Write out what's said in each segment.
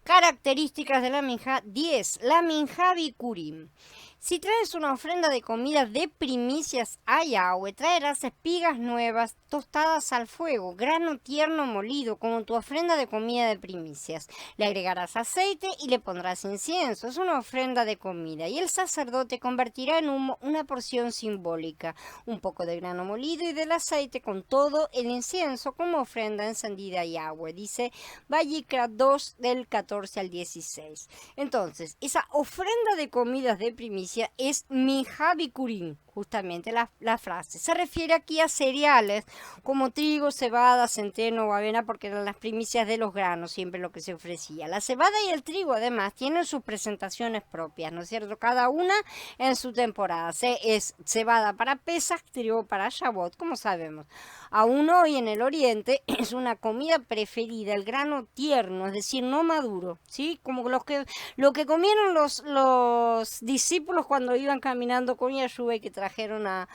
Características de la minjá 10. La minjá bikurim. Si traes una ofrenda de comida de primicias a Yahweh, traerás espigas nuevas tostadas al fuego, grano tierno molido, como tu ofrenda de comida de primicias. Le agregarás aceite y le pondrás incienso. Es una ofrenda de comida. Y el sacerdote convertirá en humo una porción simbólica, un poco de grano molido y del aceite con todo el incienso como ofrenda encendida a Yahweh. Dice Vayikra 2 del 14 al 16. Entonces, esa ofrenda de comidas de primicia es minjá bikurim, justamente la frase. Se refiere aquí a cereales como trigo, cebada, centeno o avena, porque eran las primicias de los granos, siempre lo que se ofrecía. La cebada y el trigo, además, tienen sus presentaciones propias, ¿no es cierto? Cada una en su temporada. Es cebada para Pesach, trigo para Shavuot, como sabemos. Aún hoy en el Oriente es una comida preferida, el grano tierno, es decir, no maduro, ¿sí? Como lo que comieron los discípulos cuando iban caminando con Yahshua y que trajeron a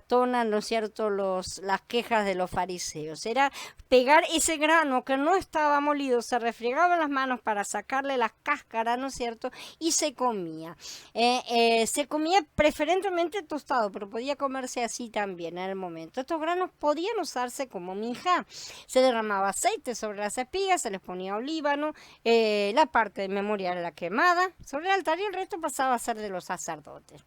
tona, ¿no es cierto?, las quejas de los fariseos. Era pegar ese grano que no estaba molido, se refregaban las manos para sacarle las cáscaras, ¿no es cierto?, y se comía. Se comía preferentemente tostado, pero podía comerse así también en el momento. Estos granos podían usarse como minjá. Se derramaba aceite sobre las espigas, se les ponía olíbano, la parte memorial era quemada sobre el altar y el resto pasaba a ser de los sacerdotes.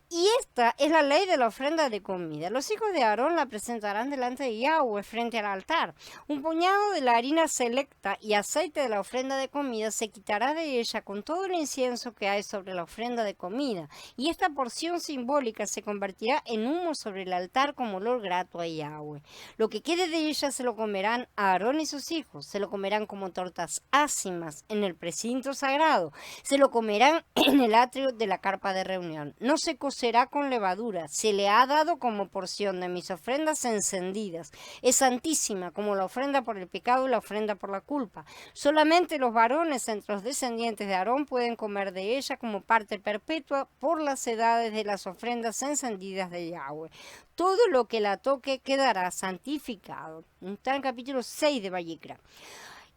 Y esta es la ley de la ofrenda de comida. Los hijos de Aarón la presentarán delante de Yahweh frente al altar. Un puñado de la harina selecta y aceite de la ofrenda de comida se quitará de ella con todo el incienso que hay sobre la ofrenda de comida. Y esta porción simbólica se convertirá en humo sobre el altar como olor grato a Yahweh. Lo que quede de ella se lo comerán a Aarón y sus hijos. Se lo comerán como tortas ácimas en el precinto sagrado. Se lo comerán en el atrio de la carpa de reunión. No se cocerá con levadura. Se le ha dado como porción de mis ofrendas encendidas. Es santísima como la ofrenda por el pecado y la ofrenda por la culpa. Solamente los varones entre los descendientes de Aarón pueden comer de ella como parte perpetua por las edades de las ofrendas encendidas de Yahweh. Todo lo que la toque quedará santificado. Está en el capítulo 6 de Vayikra.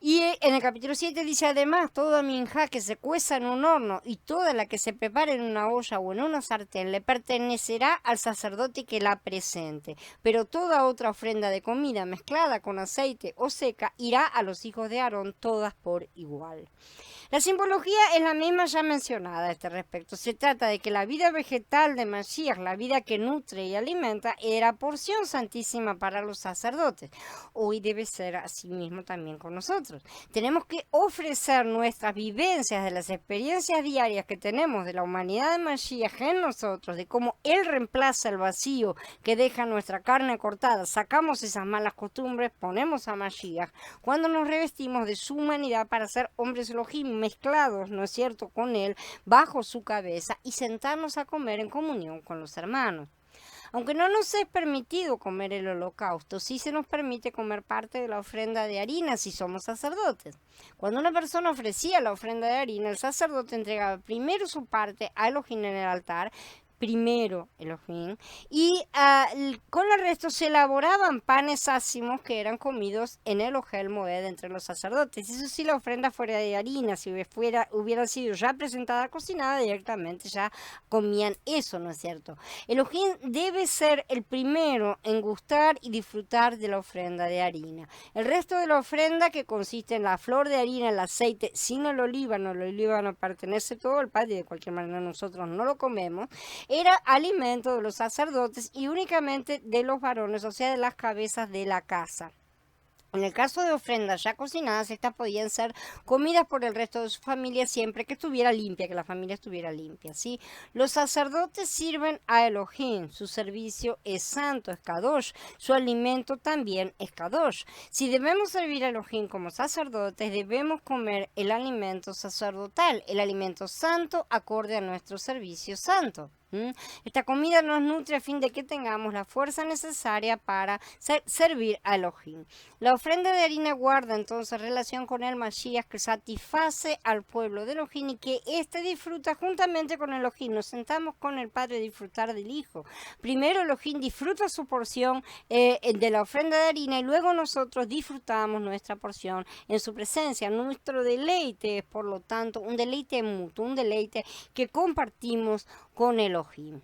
Y en el capítulo 7 dice además, toda minjá que se cueza en un horno y toda la que se prepare en una olla o en una sartén le pertenecerá al sacerdote que la presente, pero toda otra ofrenda de comida mezclada con aceite o seca irá a los hijos de Aarón todas por igual. La simbología es la misma ya mencionada a este respecto. Se trata de que la vida vegetal de Mashiach, la vida que nutre y alimenta, era porción santísima para los sacerdotes. Hoy debe ser así mismo también con nosotros. Tenemos que ofrecer nuestras vivencias de las experiencias diarias que tenemos de la humanidad de Mashiach en nosotros, de cómo Él reemplaza el vacío que deja nuestra carne cortada. Sacamos esas malas costumbres, ponemos a Mashiach cuando nos revestimos de su humanidad para ser hombres Elohim mezclados, ¿no es cierto?, con Él, bajo su cabeza y sentarnos a comer en comunión con los hermanos. Aunque no nos es permitido comer el holocausto, sí se nos permite comer parte de la ofrenda de harina si somos sacerdotes. Cuando una persona ofrecía la ofrenda de harina, el sacerdote entregaba primero su parte a Elohim en el altar, primero Elohim, y con el resto se elaboraban panes ácimos que eran comidos en el Ohel Moed entre los sacerdotes. Eso sí, la ofrenda fuera de harina, si hubiera sido ya presentada cocinada, directamente ya comían eso, ¿no es cierto? Elohim debe ser el primero en gustar y disfrutar de la ofrenda de harina. El resto de la ofrenda, que consiste en la flor de harina, el aceite, sin el olíbano pertenece todo al Padre, de cualquier manera nosotros no lo comemos, era alimento de los sacerdotes y únicamente de los varones, o sea, de las cabezas de la casa. En el caso de ofrendas ya cocinadas, estas podían ser comidas por el resto de su familia siempre que estuviera limpia, que la familia estuviera limpia, ¿sí? Los sacerdotes sirven a Elohim, su servicio es santo, es kadosh, su alimento también es kadosh. Si debemos servir a Elohim como sacerdotes, debemos comer el alimento sacerdotal, el alimento santo acorde a nuestro servicio santo. ¿Mm? Esta comida nos nutre a fin de que tengamos la fuerza necesaria para servir a Elohim. La ofrenda de harina guarda entonces relación con el Mashiach, que satisface al pueblo de Elohim y que éste disfruta juntamente con Elohim. Nos sentamos con el Padre a disfrutar del Hijo. Primero Elohim disfruta su porción de la ofrenda de harina y luego nosotros disfrutamos nuestra porción en su presencia. Nuestro deleite es, por lo tanto, un deleite mutuo, un deleite que compartimos con Elohim.